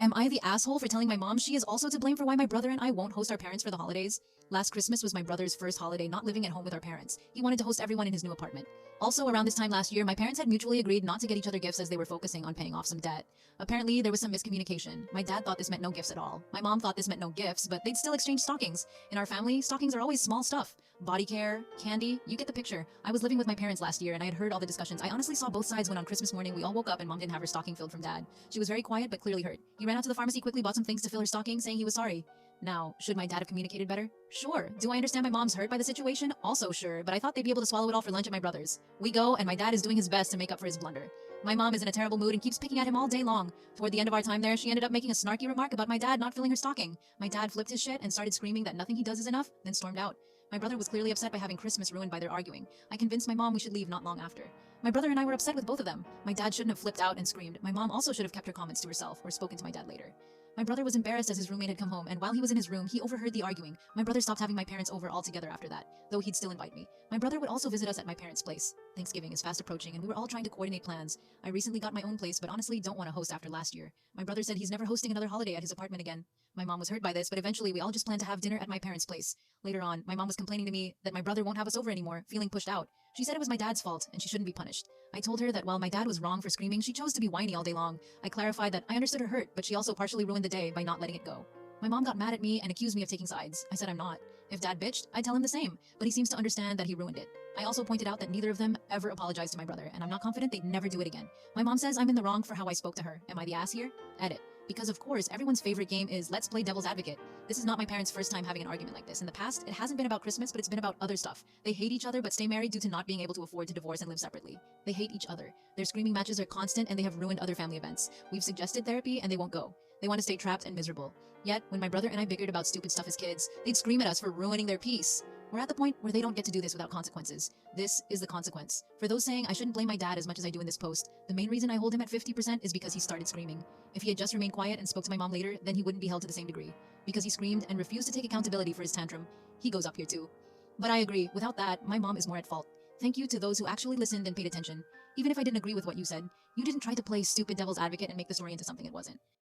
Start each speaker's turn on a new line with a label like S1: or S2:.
S1: Am I the asshole for telling my mom she is also to blame for why my brother and I won't host our parents for the holidays? Last Christmas was my brother's first holiday not living at home with our parents. He wanted to host everyone in his new apartment. Also, around this time last year, my parents had mutually agreed not to get each other gifts as they were focusing on paying off some debt. Apparently, there was some miscommunication. My dad thought this meant no gifts at all. My mom thought this meant no gifts, but they'd still exchange stockings. In our family, stockings are always small stuff. Body care, candy, you get the picture. I was living with my parents last year and I had heard all the discussions. I honestly saw both sides when on Christmas morning we all woke up and mom didn't have her stocking filled from dad. She was very quiet but clearly hurt. He ran out to the pharmacy, quickly bought some things to fill her stocking, saying he was sorry. Now, should my dad have communicated better? Sure. Do I understand my mom's hurt by the situation? Also sure, but I thought they'd be able to swallow it all for lunch at my brother's. We go, and my dad is doing his best to make up for his blunder. My mom is in a terrible mood and keeps picking at him all day long. Toward the end of our time there, she ended up making a snarky remark about my dad not filling her stocking. My dad flipped his shit and started screaming that nothing he does is enough, then stormed out. My brother was clearly upset by having Christmas ruined by their arguing. I convinced my mom we should leave not long after. My brother and I were upset with both of them. My dad shouldn't have flipped out and screamed. My mom also should have kept her comments to herself or spoken to my dad later. My brother was embarrassed as his roommate had come home, and while he was in his room, he overheard the arguing. My brother stopped having my parents over altogether after that, though he'd still invite me. My brother would also visit us at my parents' place. Thanksgiving is fast approaching, and we were all trying to coordinate plans. I recently got my own place, but honestly don't want to host after last year. My brother said he's never hosting another holiday at his apartment again. My mom was hurt by this, but eventually we all just planned to have dinner at my parents' place. Later on, my mom was complaining to me that my brother won't have us over anymore, feeling pushed out. She said it was my dad's fault, and she shouldn't be punished. I told her that while my dad was wrong for screaming, she chose to be whiny all day long. I clarified that I understood her hurt, but she also partially ruined the day by not letting it go. My mom got mad at me and accused me of taking sides. I said I'm not. If dad bitched, I'd tell him the same, but he seems to understand that he ruined it. I also pointed out that neither of them ever apologized to my brother, and I'm not confident they'd never do it again. My mom says I'm in the wrong for how I spoke to her. Am I the ass here? Edit. Because of course, everyone's favorite game is let's play devil's advocate. This is not my parents' first time having an argument like this. In the past, it hasn't been about Christmas, but it's been about other stuff. They hate each other but stay married due to not being able to afford to divorce and live separately. They hate each other. Their screaming matches are constant and they have ruined other family events. We've suggested therapy and they won't go. They want to stay trapped and miserable. Yet, when my brother and I bickered about stupid stuff as kids, they'd scream at us for ruining their peace. We're at the point where they don't get to do this without consequences. This is the consequence. For those saying I shouldn't blame my dad as much as I do in this post, the main reason I hold him at 50% is because he started screaming. If he had just remained quiet and spoke to my mom later, then he wouldn't be held to the same degree. Because he screamed and refused to take accountability for his tantrum, he goes up here too. But I agree, without that, my mom is more at fault. Thank you to those who actually listened and paid attention. Even if I didn't agree with what you said, you didn't try to play stupid devil's advocate and make the story into something it wasn't.